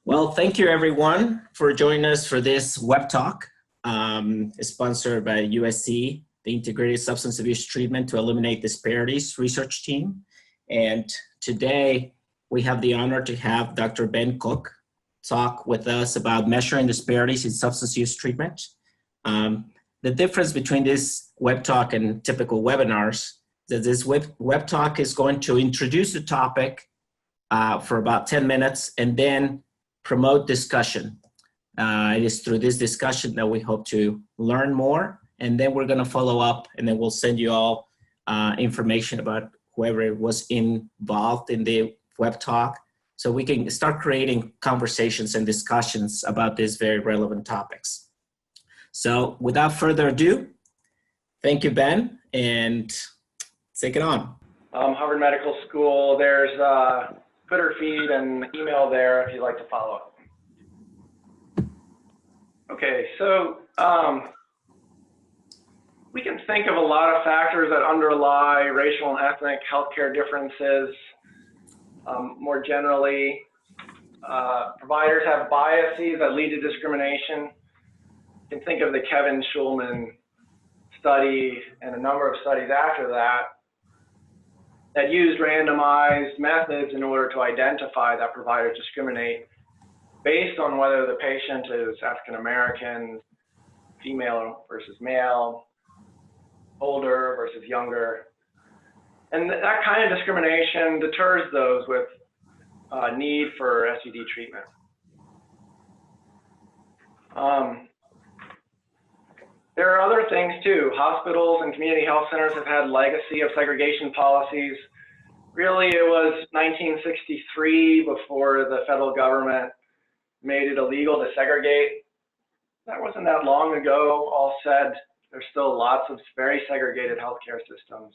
Well, thank you everyone for joining us for this web talk. It's sponsored by USC, the Integrated Substance Abuse Treatment to Eliminate Disparities research team. And today we have the honor to have Dr. Ben Cook talk with us about measuring disparities in substance use treatment. The difference between this web talk and typical webinars is that this web talk is going to introduce the topic for about 10 minutes and then promote discussion. It is through this discussion that we hope to learn more, and then we're gonna follow up, and then we'll send you all information about whoever was involved in the web talk, so we can start creating conversations and discussions about these very relevant topics. So without further ado, thank you, Ben, and take it on. Harvard Medical School, there's Twitter feed and email there if you'd like to follow up. Okay, so we can think of a lot of factors that underlie racial and ethnic healthcare differences. More generally, providers have biases that lead to discrimination. You can think of the Kevin Schulman study and a number of studies after that used randomized methods in order to identify that providers discriminate based on whether the patient is African American, female versus male, older versus younger. And that kind of discrimination deters those with need for SUD treatment. There are other things too. Hospitals and community health centers have had legacy of segregation policies. Really, it was 1963 before the federal government made it illegal to segregate. That wasn't that long ago. All said, there's still lots of very segregated healthcare systems.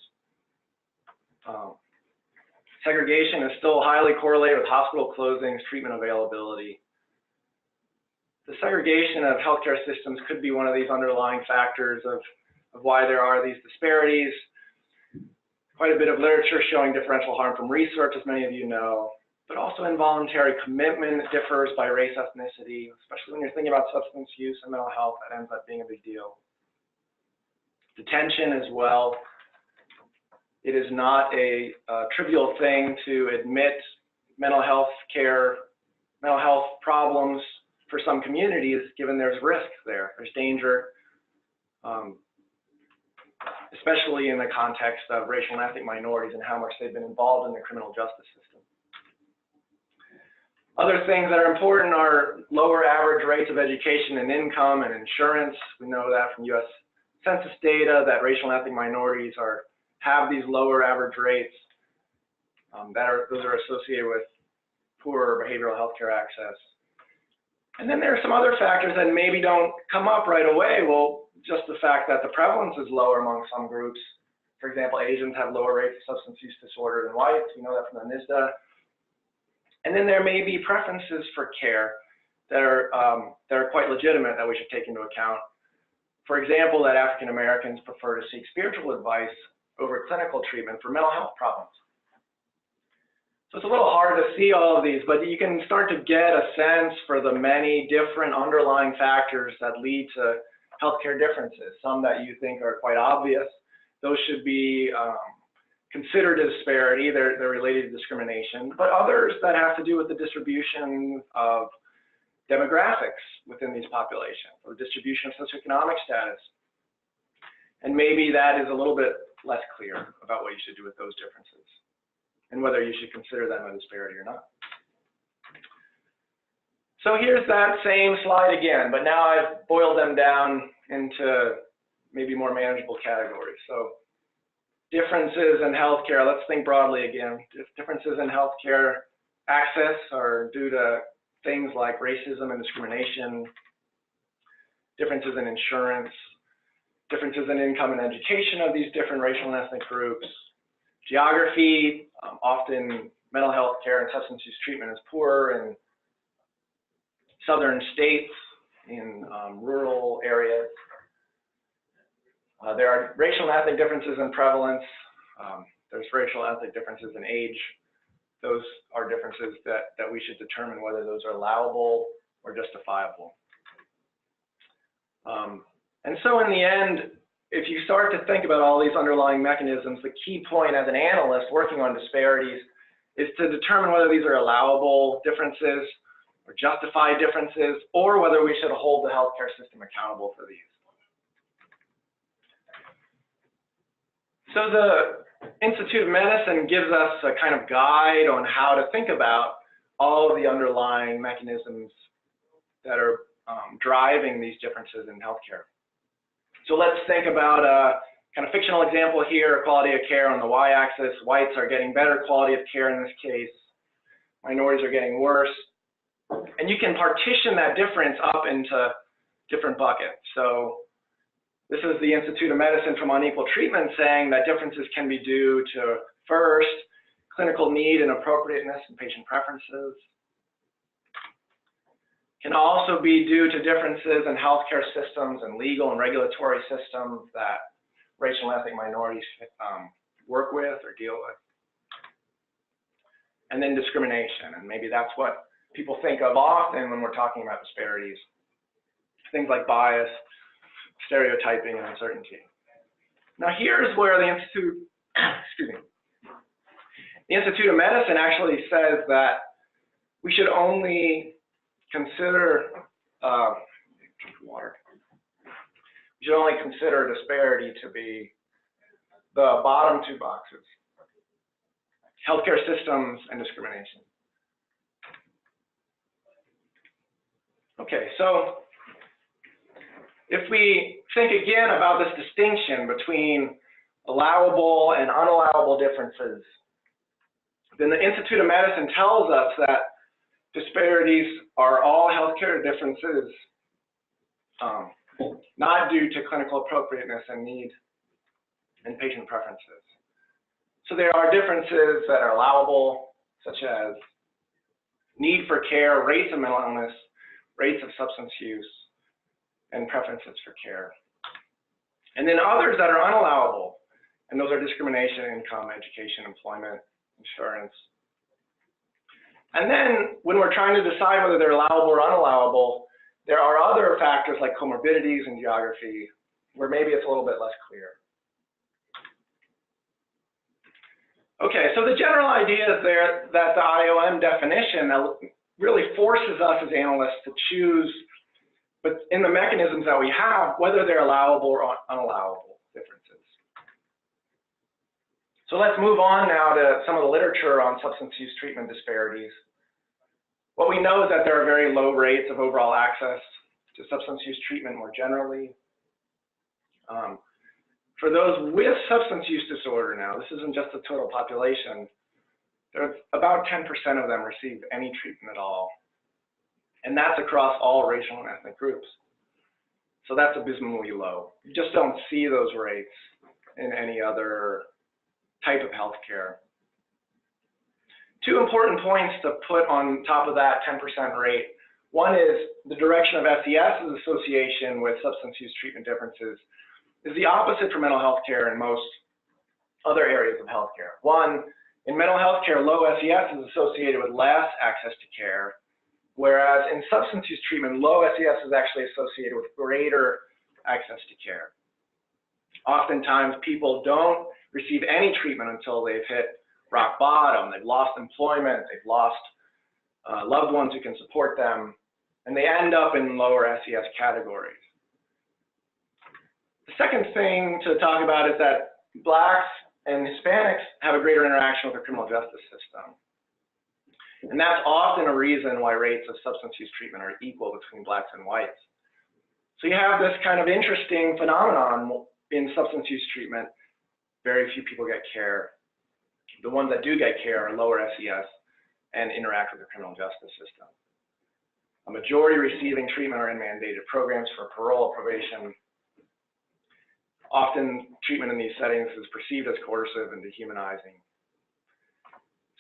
Segregation is still highly correlated with hospital closings, treatment availability. The segregation of healthcare systems could be one of these underlying factors of why there are these disparities. Quite a bit of literature showing differential harm from research, as many of you know, but also involuntary commitment differs by race, ethnicity, especially when you're thinking about substance use and mental health. That ends up being a big deal. Detention as well. It is not a trivial thing to admit mental health problems for some communities, given there's risk there, there's danger, especially in the context of racial and ethnic minorities and how much they've been involved in the criminal justice system. Other things that are important are lower average rates of education and income and insurance. We know that from US Census data that racial and ethnic minorities have these lower average rates. Those are associated with poor behavioral health care access. And then there are some other factors that maybe don't come up right away. Well, just the fact that the prevalence is lower among some groups. For example, Asians have lower rates of substance use disorder than whites. We know that from the NISDA. And then there may be preferences for care that are quite legitimate that we should take into account. For example, that African Americans prefer to seek spiritual advice over clinical treatment for mental health problems. So it's a little hard to see all of these, but you can start to get a sense for the many different underlying factors that lead to healthcare differences. Some that you think are quite obvious. Those should be considered a disparity. They're related to discrimination, but others that have to do with the distribution of demographics within these populations, or distribution of socioeconomic status. And maybe that is a little bit less clear about what you should do with those differences, and whether you should consider them a disparity or not. So here's that same slide again, but now I've boiled them down into maybe more manageable categories. So differences in healthcare, let's think broadly again. Differences in healthcare access are due to things like racism and discrimination, differences in insurance, differences in income and education of these different racial and ethnic groups, geography, often mental health care and substance use treatment is poorer in southern states, in rural areas. There are racial and ethnic differences in prevalence. There's racial and ethnic differences in age. those are differences that we should determine whether those are allowable or justifiable. And so in the end, if you start to think about all these underlying mechanisms, the key point as an analyst working on disparities is to determine whether these are allowable differences or justified differences, or whether we should hold the healthcare system accountable for these. So the Institute of Medicine gives us a kind of guide on how to think about all of the underlying mechanisms that are driving these differences in healthcare. So let's think about a kind of fictional example here, quality of care on the y-axis. Whites are getting better quality of care in this case. Minorities are getting worse. And you can partition that difference up into different buckets. So this is the Institute of Medicine from Unequal Treatment saying that differences can be due to, first, clinical need and appropriateness and patient preferences. Can also be due to differences in healthcare systems and legal and regulatory systems that racial and ethnic minorities work with or deal with. And then discrimination, and maybe that's what people think of often when we're talking about disparities. Things like bias, stereotyping, and uncertainty. Now here's where the Institute, excuse me, the Institute of Medicine actually says that we should only consider, we should only consider disparity to be the bottom two boxes, healthcare systems and discrimination. Okay, so if we think again about this distinction between allowable and unallowable differences, then the Institute of Medicine tells us that disparities are all healthcare differences, not due to clinical appropriateness and need and patient preferences. So there are differences that are allowable, such as need for care, rates of mental illness, rates of substance use, and preferences for care. And then others that are unallowable, and those are discrimination, income, education, employment, insurance. And then when we're trying to decide whether they're allowable or unallowable, there are other factors like comorbidities and geography, where maybe it's a little bit less clear. Okay, so the general idea is there that the IOM definition really forces us as analysts to choose, but in the mechanisms that we have, whether they're allowable or unallowable differences. So let's move on now to some of the literature on substance use treatment disparities. What we know is that there are very low rates of overall access to substance use treatment more generally. For those with substance use disorder now, this isn't just the total population, there's about 10% of them receive any treatment at all. And that's across all racial and ethnic groups. So that's abysmally low. You just don't see those rates in any other type of healthcare. Two important points to put on top of that 10% rate. One is the direction of SES's association with substance use treatment differences is the opposite for mental health care and most other areas of healthcare. One, in mental health care, low SES is associated with less access to care, whereas in substance use treatment, low SES is actually associated with greater access to care. Oftentimes, people don't receive any treatment until they've hit rock bottom. They've lost employment, they've lost loved ones who can support them, and they end up in lower SES categories. The second thing to talk about is that Blacks and Hispanics have a greater interaction with the criminal justice system. And that's often a reason why rates of substance use treatment are equal between Blacks and whites. So you have this kind of interesting phenomenon in substance use treatment. Very few people get care. The ones that do get care are lower SES and interact with the criminal justice system. A majority receiving treatment are in mandated programs for parole, probation. Often treatment in these settings is perceived as coercive and dehumanizing.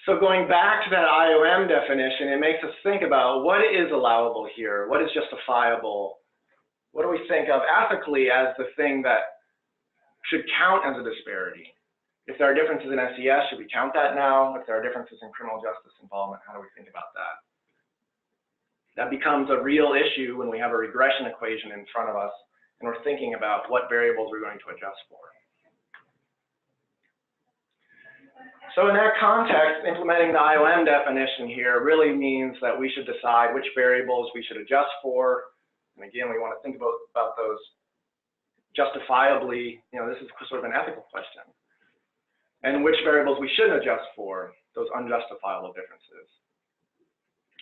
So going back to that IOM definition, it makes us think about what is allowable here, what is justifiable, what do we think of ethically as the thing that should count as a disparity? If there are differences in SES, should we count that now? If there are differences in criminal justice involvement, how do we think about that? That becomes a real issue when we have a regression equation in front of us and we're thinking about what variables we're going to adjust for. So in that context, implementing the IOM definition here really means that we should decide which variables we should adjust for. And again, we want to think about those justifiably. This is sort of an ethical question. And which variables we shouldn't adjust for, those unjustifiable differences.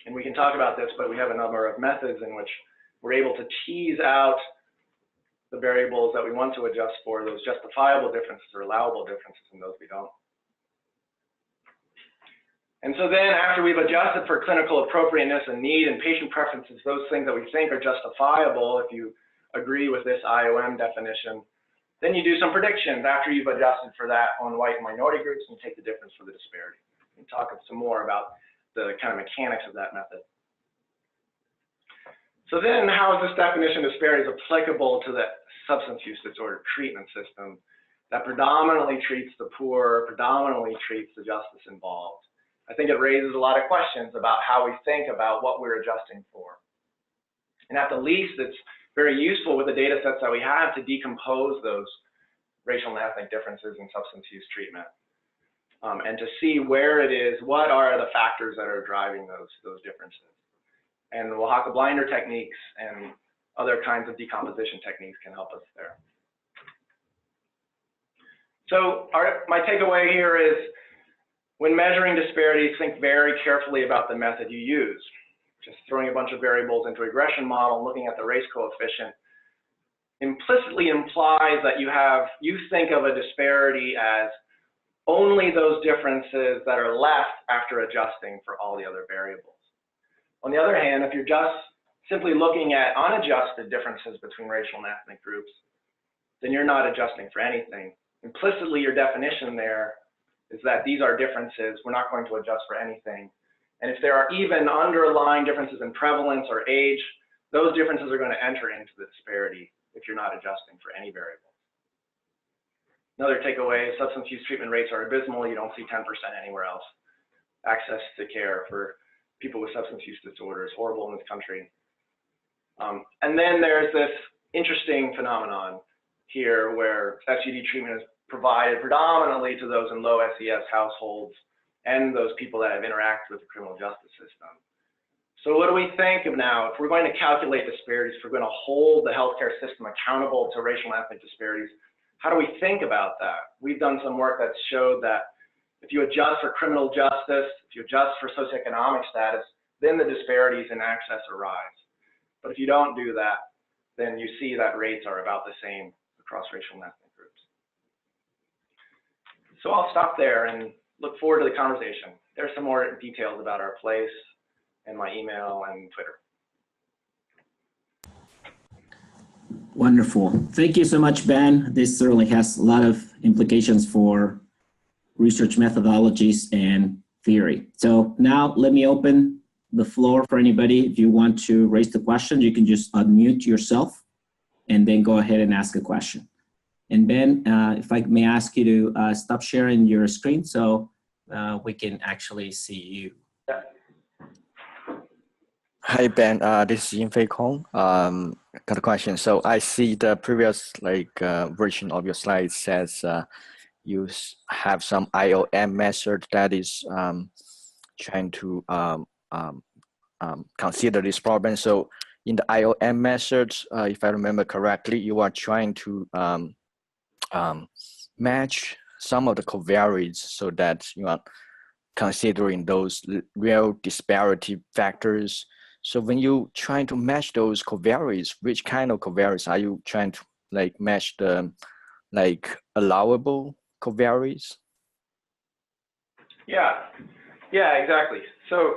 And we can talk about this, but we have a number of methods in which we're able to tease out the variables that we want to adjust for, those justifiable differences or allowable differences, and those we don't. And so then after we've adjusted for clinical appropriateness and need and patient preferences, those things that we think are justifiable, if you agree with this IOM definition, then you do some predictions after you've adjusted for that on white and minority groups and take the difference for the disparity. We can talk some more about the kind of mechanics of that method. So then how is this definition of disparities applicable to the substance use disorder treatment system that predominantly treats the poor, predominantly treats the justice involved? I think it raises a lot of questions about how we think about what we're adjusting for. And at the least, it's very useful with the data sets that we have to decompose those racial and ethnic differences in substance use treatment. And to see where it is, what are the factors that are driving those differences. And Oaxaca blinder techniques and other kinds of decomposition techniques can help us there. So my takeaway here is, when measuring disparities, think very carefully about the method you use. Just throwing a bunch of variables into a regression model, looking at the race coefficient, implicitly implies that you think of a disparity as only those differences that are left after adjusting for all the other variables. On the other hand, if you're just simply looking at unadjusted differences between racial and ethnic groups, then you're not adjusting for anything. Implicitly, your definition there is that these are differences, we're not going to adjust for anything. And if there are even underlying differences in prevalence or age, those differences are going to enter into the disparity if you're not adjusting for any variable. Another takeaway, substance use treatment rates are abysmal. You don't see 10% anywhere else. Access to care for people with substance use disorders, horrible in this country. And then there's this interesting phenomenon here where SUD treatment is provided predominantly to those in low SES households and those people that have interacted with the criminal justice system. So what do we think of now? If we're going to calculate disparities, if we're going to hold the healthcare system accountable to racial and ethnic disparities, how do we think about that? We've done some work that showed that if you adjust for criminal justice, if you adjust for socioeconomic status, then the disparities in access arise. But if you don't do that, then you see that rates are about the same across racial and ethnic groups. So I'll stop there and look forward to the conversation. There's some more details about our place and my email and Twitter. Wonderful. Thank you so much, Ben. This certainly has a lot of implications for research methodologies and theory. So now let me open the floor for anybody. If you want to raise the question, you can just unmute yourself and then go ahead and ask a question. And Ben, if I may ask you to stop sharing your screen so we can actually see you. Yeah. Hi Ben, this is Yinfei Kong. Got a question. So I see the previous version of your slide says you have some IOM method that is trying to consider this problem. So in the IOM methods, if I remember correctly, you are trying to match some of the covariates so that you are considering those real disparity factors. So when you trying to match those covariates, which kind of covariates are you trying to match the allowable covariates? Yeah, exactly. So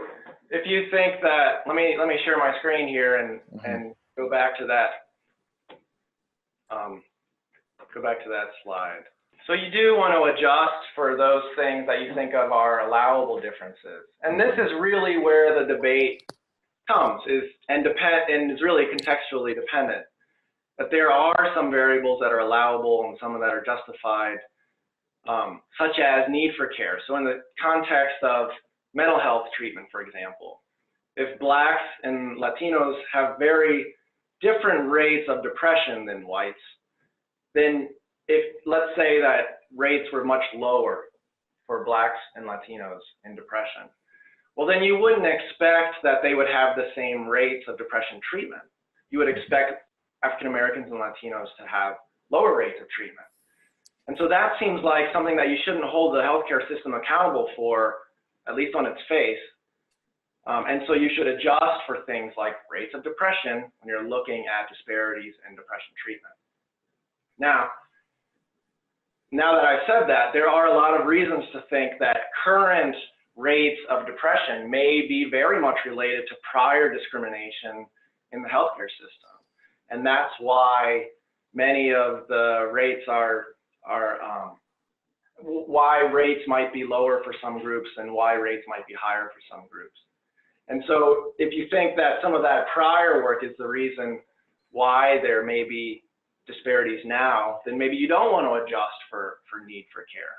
if you think that, let me share my screen here and go back to that. Go back to that slide. So you do want to adjust for those things that you think of are allowable differences, and this is really where the debate comes and is really contextually dependent. That there are some variables that are allowable and some that are justified such as need for care. So in the context of mental health treatment, for example, if Blacks and Latinos have very different rates of depression than whites, then if, let's say that rates were much lower for Blacks and Latinos in depression, well, then you wouldn't expect that they would have the same rates of depression treatment. You would expect African Americans and Latinos to have lower rates of treatment. And so that seems like something that you shouldn't hold the healthcare system accountable for, at least on its face. And so you should adjust for things like rates of depression when you're looking at disparities in depression treatment. Now that I've said that, there are a lot of reasons to think that current rates of depression may be very much related to prior discrimination in the healthcare system. And that's why many of the rates why rates might be lower for some groups and why rates might be higher for some groups. And so if you think that some of that prior work is the reason why there may be disparities now, then maybe you don't want to adjust for need for care.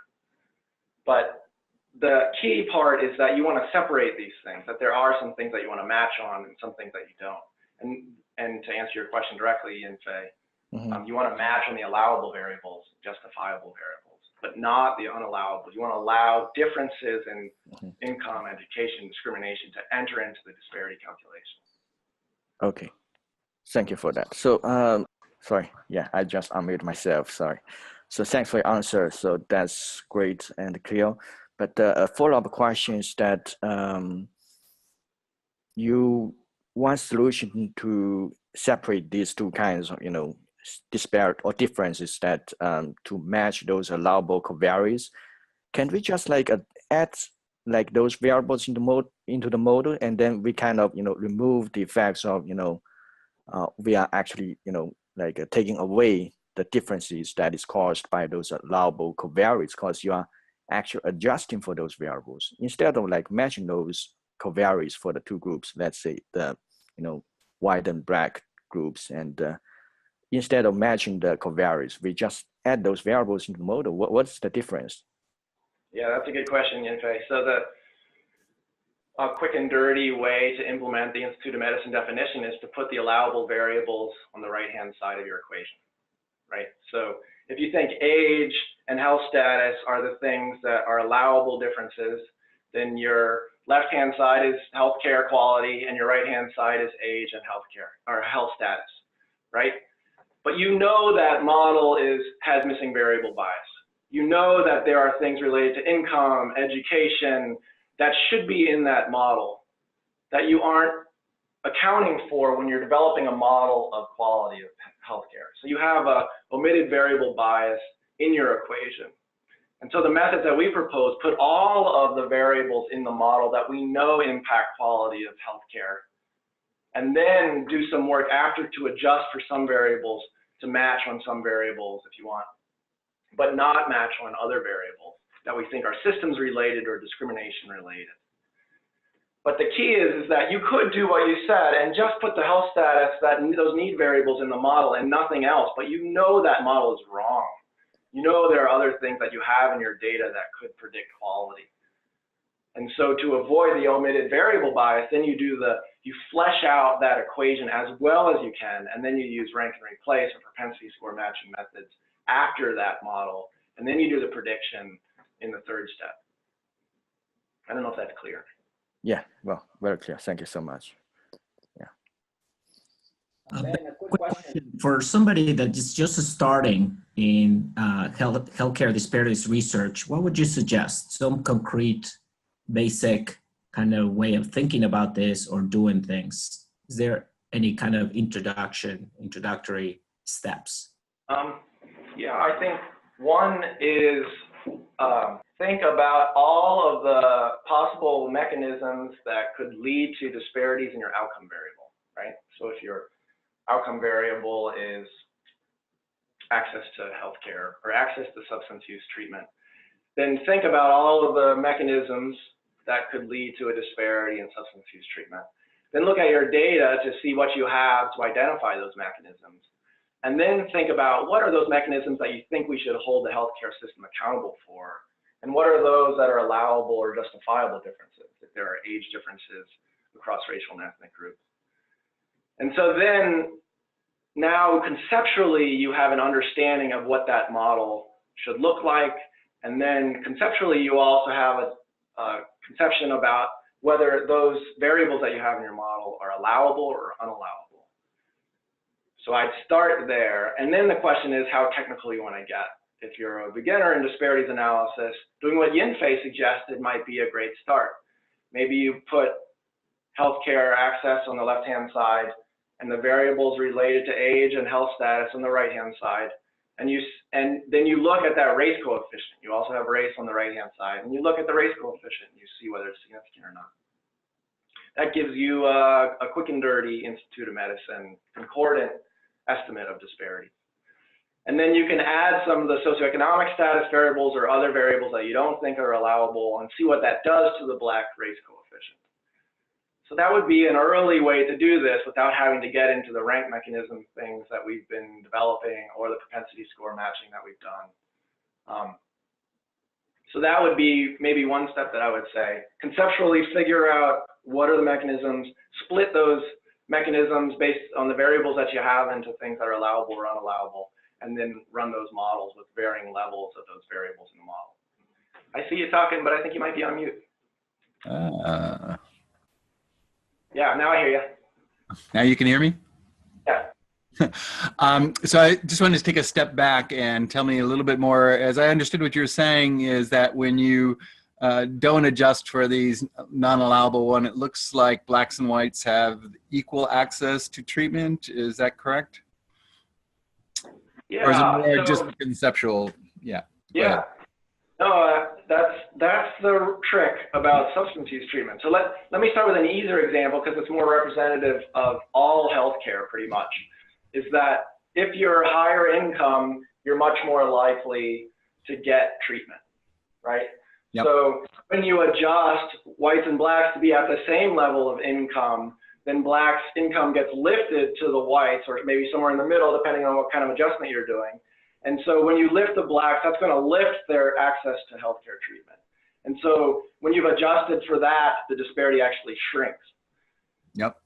But the key part is that you want to separate these things, that there are some things that you want to match on and some things that you don't. And to answer your question directly, Yinfei, you want to match on the allowable variables, justifiable variables, but not the unallowable. You want to allow differences in income, education, discrimination to enter into the disparity calculation. Okay, thank you for that. So, sorry, yeah, I just unmuted myself, sorry. So thanks for your answer. So that's great and clear. But a follow-up question is that one solution to separate these two kinds of, disparate or differences that to match those allowable covariates, can we just add those variables into the model, and then we kind of remove the effects of we are actually taking away the differences that is caused by those allowable covariates, because you are actually adjusting for those variables instead of matching those covariates for the two groups, let's say the white and black groups, and instead of matching the covariates, we just add those variables into the model. What's the difference? Yeah, that's a good question, Yinfei. So a quick and dirty way to implement the Institute of Medicine definition is to put the allowable variables on the right-hand side of your equation, right? So if you think age and health status are the things that are allowable differences, then your left-hand side is healthcare quality and your right-hand side is age and healthcare or health status, right? But that model has missing variable bias. That there are things related to income, education, that should be in that model that you aren't accounting for when you're developing a model of quality of healthcare. So you have a omitted variable bias in your equation. And so the method that we propose put all of the variables in the model that we know impact quality of healthcare, and then do some work after to adjust for some variables, to match on some variables if you want, but not match on other variables that we think are systems related or discrimination related. But the key is that you could do what you said and just put the health status, those need variables in the model and nothing else, but that model is wrong. There are other things that you have in your data that could predict quality. And so to avoid the omitted variable bias, then you flesh out that equation as well as you can, and then you use rank and replace or propensity score matching methods after that model, and then you do the prediction in the third step. I don't know if that's clear. Yeah, well, very clear. Thank you so much. Yeah. A quick question for somebody that is just starting in healthcare disparities research. What would you suggest? Some concrete, basic kind of way of thinking about this or doing things? Is there any kind of introductory steps? Yeah, I think one is think about all of the possible mechanisms that could lead to disparities in your outcome variable, right? So if your outcome variable is access to healthcare or access to substance use treatment, then think about all of the mechanisms that could lead to a disparity in substance use treatment. Then look at your data to see what you have to identify those mechanisms. and then think about what are those mechanisms that you think we should hold the healthcare system accountable for, and what are those that are allowable or justifiable differences, if there are age differences across racial and ethnic groups. And so then now conceptually you have an understanding of what that model should look like, and then conceptually you also have a conception about whether those variables that you have in your model are allowable or unallowable. So I'd start there, and then the question is how technical you want to get. If you're a beginner in disparities analysis, doing what Yinfei suggested might be a great start. Maybe you put healthcare access on the left-hand side and the variables related to age and health status on the right-hand side, and then you look at that race coefficient. You also have race on the right-hand side, and you look at the race coefficient and you see whether it's significant or not. That gives you a quick and dirty Institute of Medicine concordant estimate of disparity. And then you can add some of the socioeconomic status variables or other variables that you don't think are allowable and see what that does to the Black race coefficient. So that would be an early way to do this without having to get into the rank mechanism things that we've been developing or the propensity score matching that we've done. So that would be maybe one step that I would say. Conceptually figure out what are the mechanisms, split those mechanisms based on the variables that you have into things that are allowable or unallowable, and then run those models with varying levels of those variables in the model. I see you talking, but I think you might be on mute. Yeah, now I hear you. Now you can hear me? Yeah. So I just wanted to take a step back and tell me a little bit more. As I understood what you're saying is that when you don't adjust for these non-allowable one, it looks like Blacks and whites have equal access to treatment. Is that correct? Yeah. Or is it more just conceptual? Yeah. Yeah. No, that's the trick about substance use treatment. So let me start with an easier example because it's more representative of all healthcare pretty much, is that if you're higher income, you're much more likely to get treatment, right? Yep. So when you adjust whites and Blacks to be at the same level of income, then Blacks' income gets lifted to the whites, or maybe somewhere in the middle, depending on what kind of adjustment you're doing. And so when you lift the Blacks, that's going to lift their access to healthcare treatment. And so when you've adjusted for that, the disparity actually shrinks. Yep.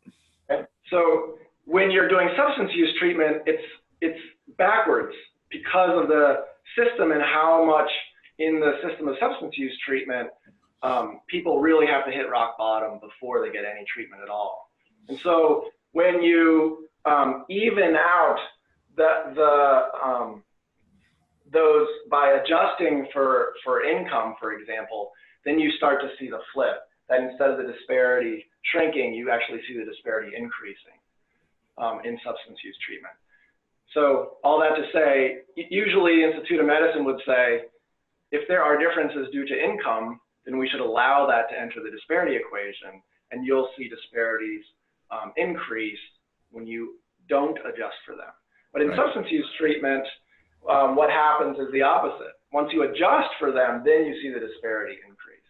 Okay? So when you're doing substance use treatment, it's backwards because of the system and how much in the system of substance use treatment, people really have to hit rock bottom before they get any treatment at all. And so when you even out those by adjusting for income, for example, then you start to see the flip, that instead of the disparity shrinking, you actually see the disparity increasing in substance use treatment. So all that to say, usually Institute of Medicine would say, if there are differences due to income, then we should allow that to enter the disparity equation, and you'll see disparities increase when you don't adjust for them. But in substance use treatment, what happens is the opposite. Once you adjust for them, then you see the disparity increase.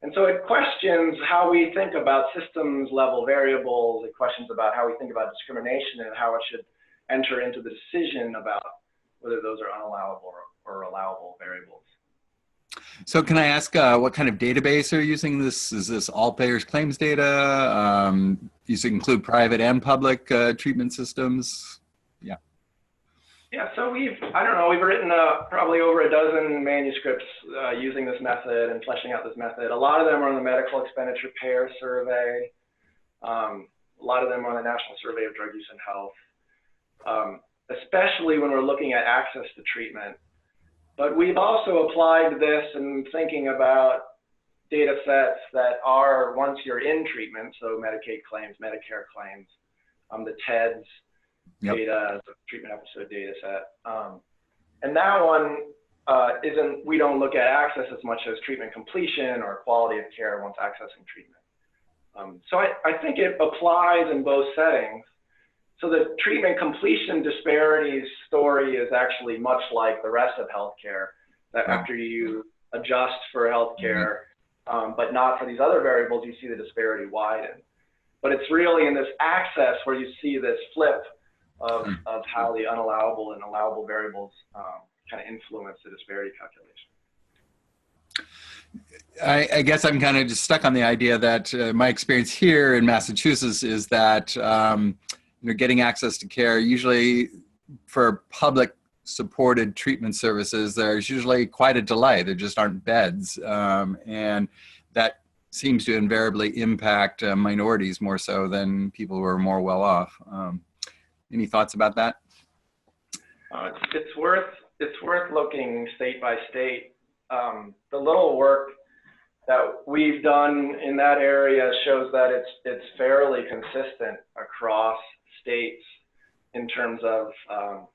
And so it questions how we think about systems level variables. It questions about how we think about discrimination and how it should enter into the decision about whether those are unallowable or allowable variables. So can I ask what kind of database are you using this? Is this all payers claims data? Does it include private and public treatment systems? Yeah. Yeah, so we've written probably over a dozen manuscripts using this method and fleshing out this method. A lot of them are on the Medical Expenditure Payer Survey. A lot of them are on the National Survey of Drug Use and Health, especially when we're looking at access to treatment. But we've also applied this in thinking about data sets that are once you're in treatment, so Medicaid claims, Medicare claims, the TEDS data, the treatment episode data set. And that one we don't look at access as much as treatment completion or quality of care once accessing treatment. So I think it applies in both settings. So the treatment completion disparities story is actually much like the rest of healthcare, that after you adjust for healthcare, but not for these other variables, you see the disparity widen. But it's really in this access where you see this flip of how the unallowable and allowable variables kind of influence the disparity calculation. I guess I'm kind of just stuck on the idea that my experience here in Massachusetts is that getting access to care, usually for public supported treatment services, there's usually quite a delay. There just aren't beds. And that seems to invariably impact minorities more so than people who are more well off. Any thoughts about that? It's worth looking state by state. The little work that we've done in that area shows that it's fairly consistent across states in terms of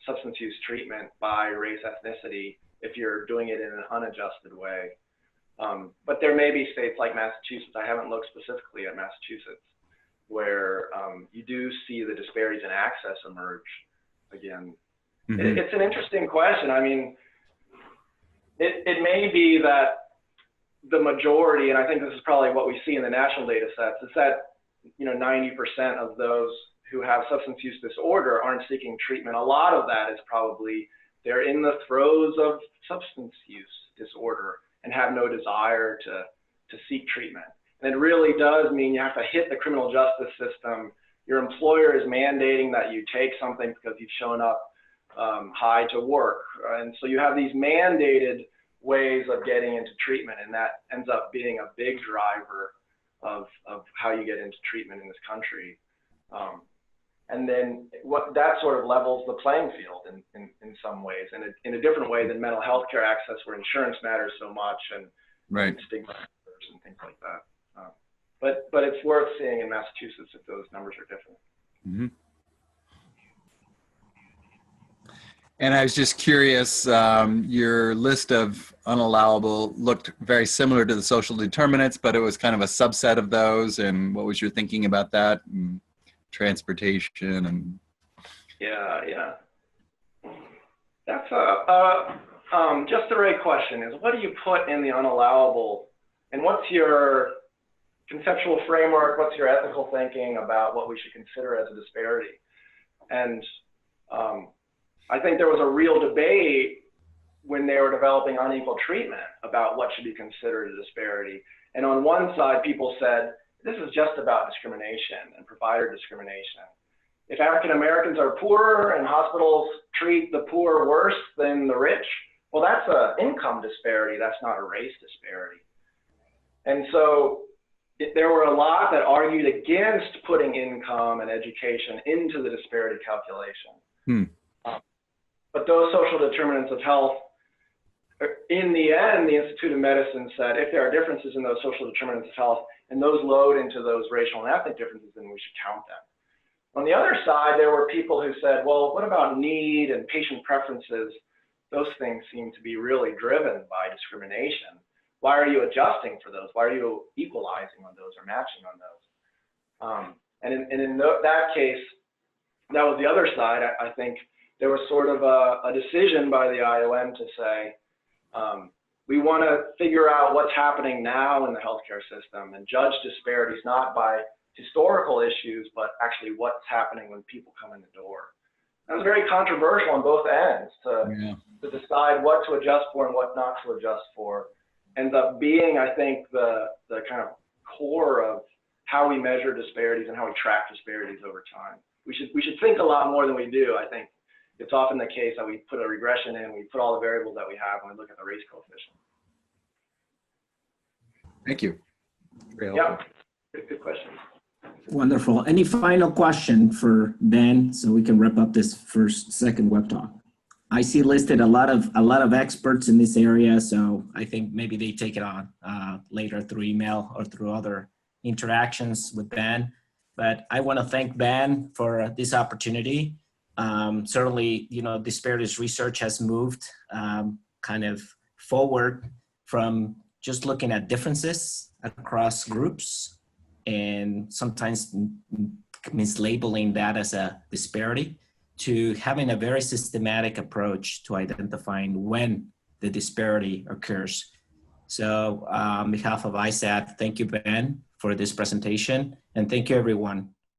substance use treatment by race, ethnicity, if you're doing it in an unadjusted way. But there may be states like Massachusetts, I haven't looked specifically at Massachusetts, where you do see the disparities in access emerge again. Mm-hmm. It's an interesting question. I mean, it may be that the majority, and I think this is probably what we see in the national data sets, is that 90% of those who have substance use disorder aren't seeking treatment. A lot of that is probably they're in the throes of substance use disorder and have no desire to seek treatment. And it really does mean you have to hit the criminal justice system. Your employer is mandating that you take something because you've shown up high to work. And so you have these mandated ways of getting into treatment, and that ends up being a big driver of how you get into treatment in this country. And then that sort of levels the playing field in some ways, and in a different way than mental health care access, where insurance matters so much and stigma and things like that. But it's worth seeing in Massachusetts if those numbers are different. Mm-hmm. And I was just curious, your list of unallowable looked very similar to the social determinants, but it was kind of a subset of those. And what was your thinking about that? And transportation and... Yeah. That's just the right question is, what do you put in the unallowable? And what's your conceptual framework? What's your ethical thinking about what we should consider as a disparity? And I think there was a real debate when they were developing unequal treatment about what should be considered a disparity. And on one side, people said, this is just about discrimination and provider discrimination. If African Americans are poorer and hospitals treat the poor worse than the rich, well, that's an income disparity. That's not a race disparity. And so there were a lot that argued against putting income and education into the disparity calculation. But those social determinants of health, in the end, the Institute of Medicine said, if there are differences in those social determinants of health and those load into those racial and ethnic differences, then we should count them. On the other side, there were people who said, well, what about need and patient preferences? Those things seem to be really driven by discrimination. Why are you adjusting for those? Why are you equalizing on those or matching on those? And in that case, that was the other side. I think there was sort of a decision by the IOM to say, we want to figure out what's happening now in the healthcare system and judge disparities not by historical issues, but actually what's happening when people come in the door. That was very controversial on both ends to decide what to adjust for and what not to adjust for. Ends up being, I think, the kind of core of how we measure disparities and how we track disparities over time. We should think a lot more than we do. I think it's often the case that we put a regression in, we put all the variables that we have when we look at the race coefficient. Thank you. Yeah, good question. Wonderful. Any final question for Ben so we can wrap up this second web talk? I see listed a lot of experts in this area, so I think maybe they take it on later through email or through other interactions with Ben. But I want to thank Ben for this opportunity. Certainly, disparities research has moved kind of forward from just looking at differences across groups and sometimes mislabeling that as a disparity to having a very systematic approach to identifying when the disparity occurs. So on behalf of ISAT, thank you, Ben, for this presentation, and thank you, everyone,